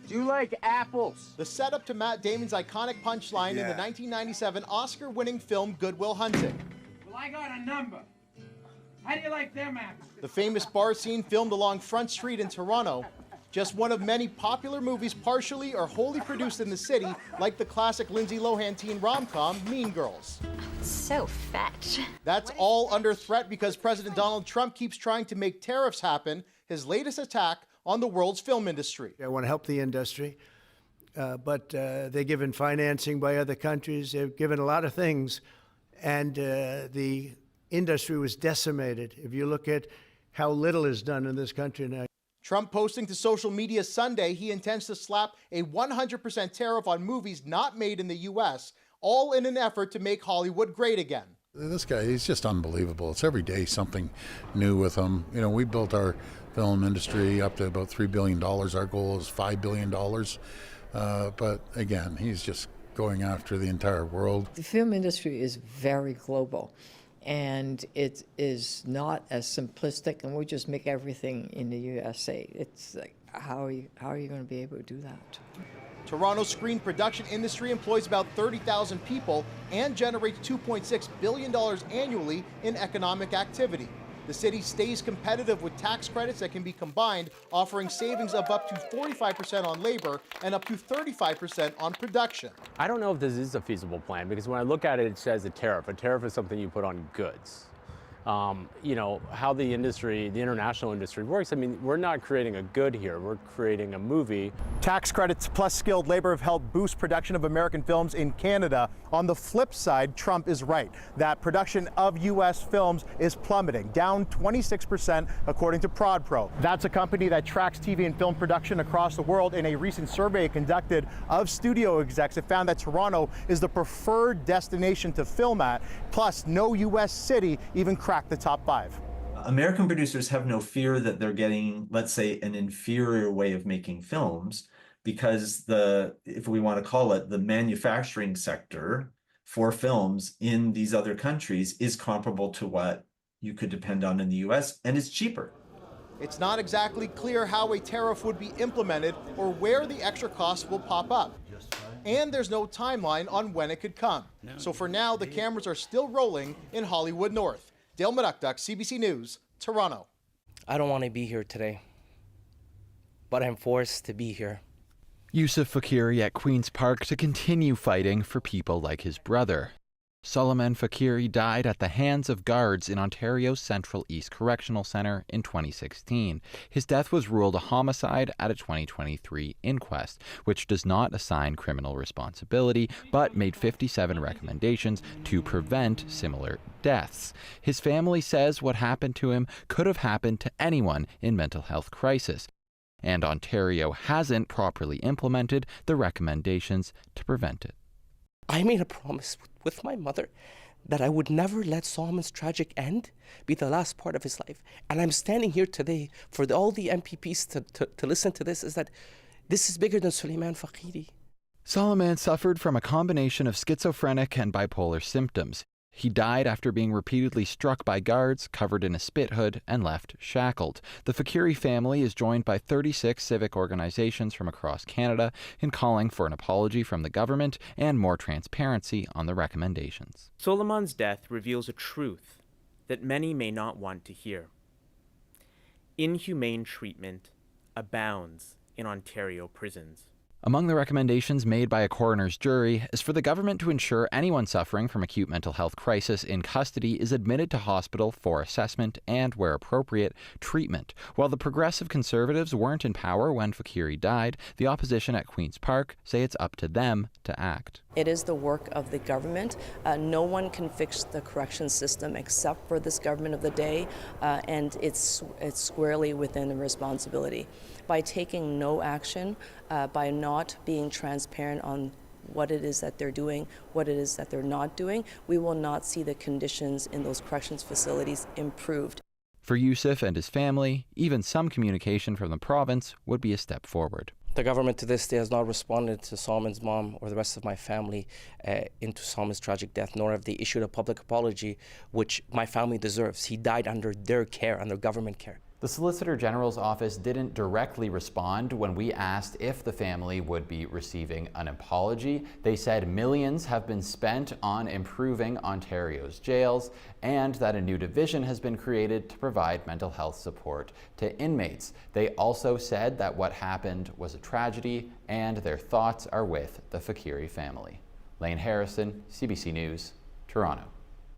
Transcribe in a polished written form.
Do you like apples? The setup to Matt Damon's iconic punchline in the 1997 Oscar-winning film Good Will Hunting. Well, I got a number. How do you like them apples? The famous bar scene filmed along Front Street in Toronto. Just one of many popular movies partially or wholly produced in the city, like the classic Lindsay Lohan teen rom-com Mean Girls. So fetch. That's all under threat because President Donald Trump keeps trying to make tariffs happen, his latest attack on the world's film industry. I want to help the industry, but they're given financing by other countries. They've given a lot of things, and the industry was decimated. If you look at how little is done in this country now. Trump posting to social media Sunday he intends to slap a 100% tariff on movies not made in the U.S., all in an effort to make Hollywood great again. This guy, he's just unbelievable. It's every day something new with him. You know, we built our film industry up to about $3 billion. Our goal is $5 billion. But again, he's just going after the entire world. The film industry is very global, and it is not as simplistic, and we just make everything in the USA. It's like, how are you going to be able to do that? Toronto's screen production industry employs about 30,000 people and generates $2.6 billion annually in economic activity. The city stays competitive with tax credits that can be combined, offering savings of up to 45% on labor and up to 35% on production. I don't know if this is a feasible plan because when I look at it, it says a tariff. A tariff is something you put on goods. You know, how the industry, the international industry works, I mean, we're not creating a good here, we're creating a movie. Tax credits plus skilled labor have helped boost production of American films in Canada. On the flip side, Trump is right that production of U.S. films is plummeting, down 26% according to ProdPro. That's a company that tracks TV and film production across the world. In a recent survey conducted of studio execs, it found that Toronto is the preferred destination to film at, plus no U.S. city even cracked the top 5. American producers have no fear that they're getting, let's say, an inferior way of making films, because if we want to call it, the manufacturing sector for films in these other countries is comparable to what you could depend on in the US, and it's cheaper. It's not exactly clear how a tariff would be implemented or where the extra costs will pop up. And there's no timeline on when it could come. So for now, the cameras are still rolling in Hollywood North. Dale Madukduk, CBC News, Toronto. I don't want to be here today, but I'm forced to be here. Yusuf Fakiri at Queen's Park to continue fighting for people like his brother. Solomon Fakiri died at the hands of guards in Ontario's Central East Correctional Centre in 2016. His death was ruled a homicide at a 2023 inquest, which does not assign criminal responsibility, but made 57 recommendations to prevent similar deaths. His family says what happened to him could have happened to anyone in mental health crisis, and Ontario hasn't properly implemented the recommendations to prevent it. I made a promise with my mother that I would never let Solomon's tragic end be the last part of his life. And I'm standing here today for all the MPPs to listen to this, is that this is bigger than Souleymane Fakiri. Solomon suffered from a combination of schizophrenic and bipolar symptoms. He died after being repeatedly struck by guards, covered in a spit hood, and left shackled. The Fakiri family is joined by 36 civic organizations from across Canada in calling for an apology from the government and more transparency on the recommendations. Solomon's death reveals a truth that many may not want to hear. Inhumane treatment abounds in Ontario prisons. Among the recommendations made by a coroner's jury is for the government to ensure anyone suffering from acute mental health crisis in custody is admitted to hospital for assessment and, where appropriate, treatment. While the Progressive Conservatives weren't in power when Fakiri died, the opposition at Queen's Park say it's up to them to act. It is the work of the government. No one can fix the correction system except for this government of the day, and it's squarely within the responsibility. By taking no action, by not being transparent on what it is that they're doing, what it is that they're not doing, we will not see the conditions in those corrections facilities improved. For Yusuf and his family, even some communication from the province would be a step forward. The government to this day has not responded to Solomon's mom or the rest of my family into Solomon's tragic death, nor have they issued a public apology, which my family deserves. He died under their care, under government care. The Solicitor General's office didn't directly respond when we asked if the family would be receiving an apology. They said millions have been spent on improving Ontario's jails and that a new division has been created to provide mental health support to inmates. They also said that what happened was a tragedy and their thoughts are with the Fakiri family. Lane Harrison, CBC News, Toronto.